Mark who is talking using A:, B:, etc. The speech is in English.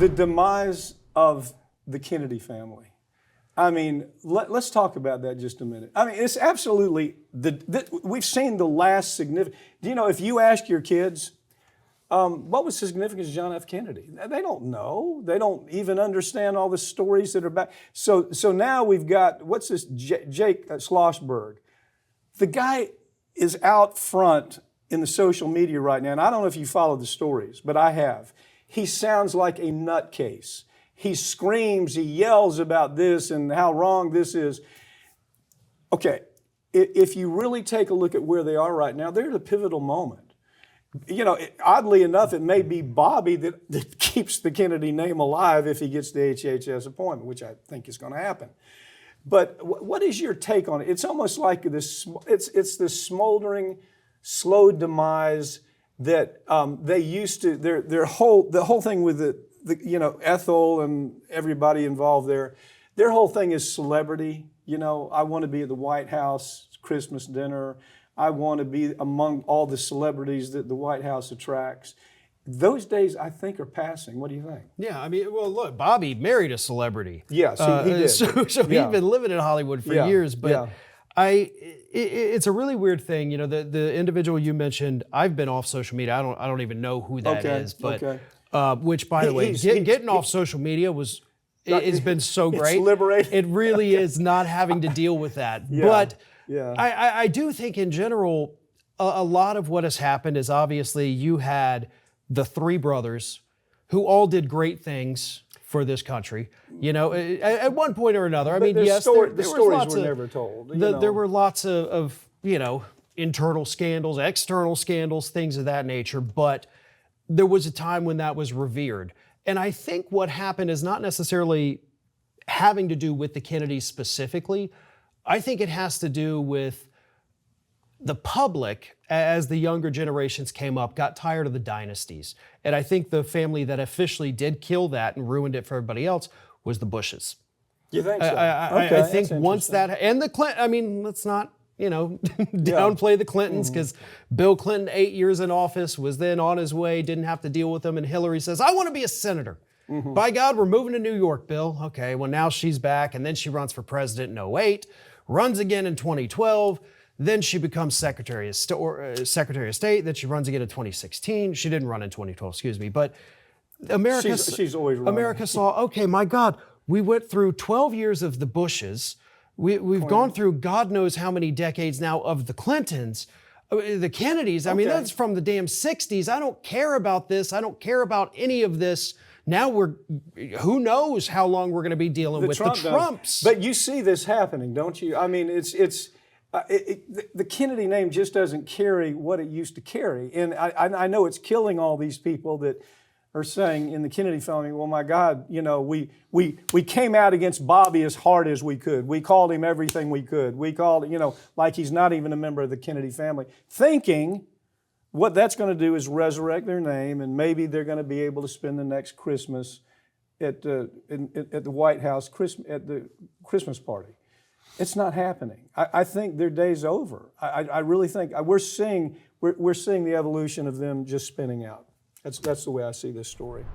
A: The demise of the Kennedy family. I mean, let's talk about that just a minute. I mean, it's absolutely, we've seen the last significant, do you know, if you ask your kids, what was the significance of John F. Kennedy? They don't know. They don't even understand all the stories that are back. So now we've got, what's this, Jake Schlossberg. The guy is out front in the social media right now, and I don't know if you follow the stories, but I have. He sounds like a nutcase. He screams, he yells about this and how wrong this is. Okay, if you really take a look at where they are right now, they're at a pivotal moment. You know, oddly enough, it may be Bobby that keeps the Kennedy name alive if he gets the HHS appointment, which I think is going to happen. But what is your take on it? It's almost like this, it's this smoldering, slow demise that they used to, the whole thing with the you know, Ethel and everybody involved there, their whole thing is celebrity. You know, I want to be at the White House Christmas dinner. I want to be among all the celebrities that the White House attracts. Those days, I think, are passing. What do you think?
B: Yeah, I mean, well, look, Bobby married a celebrity.
A: Yes, he did.
B: So
A: yeah.
B: he's been living in Hollywood for years. But it's a really weird thing. You know, the individual you mentioned, I've been off social media. I don't even know who that is. But which, by the way, getting off social media it's been so great.
A: It's liberating.
B: It really is not having to deal with that. But I do think in general, a lot of what has happened is obviously you had the three brothers who all did great things for this country, you know, at one point or another. I mean, yes,
A: the stories were never told.
B: There were lots of, you know, internal scandals, external scandals, things of that nature, but there was a time when that was revered. And I think what happened is not necessarily having to do with the Kennedys specifically. I think it has to do with the public, as the younger generations came up, got tired of the dynasties. And I think the family that officially did kill that and ruined it for everybody else was the Bushes.
A: You think so?
B: I think once that, and the Clinton, I mean, let's not, you know, downplay the Clintons, because Bill Clinton, 8 years in office, was then on his way, didn't have to deal with them. And Hillary says, I want to be a senator. By God, we're moving to New York, Bill. Okay, well, now she's back. And then she runs for president in 2008, runs again in 2012. Then she becomes Secretary of State. Then she runs again in 2016. She didn't run in 2012, excuse me. But
A: she's always running.
B: America saw, okay, my God, we went through 12 years of the Bushes. We've gone through God knows how many decades now of the Clintons, the Kennedys. I mean, that's from the damn 60s. I don't care about this. I don't care about any of this. Now who knows how long we're going to be dealing with the Trumps.
A: But you see this happening, don't you? I mean, the Kennedy name just doesn't carry what it used to carry. And I know it's killing all these people that are saying in the Kennedy family, well, my God, you know, we came out against Bobby as hard as we could. We called him everything we could. We called, you know, like he's not even a member of the Kennedy family, thinking what that's going to do is resurrect their name, and maybe they're going to be able to spend the next Christmas at the White House at the Christmas party. It's not happening. I think their day's over. I really think we're seeing the evolution of them just spinning out. That's the way I see this story.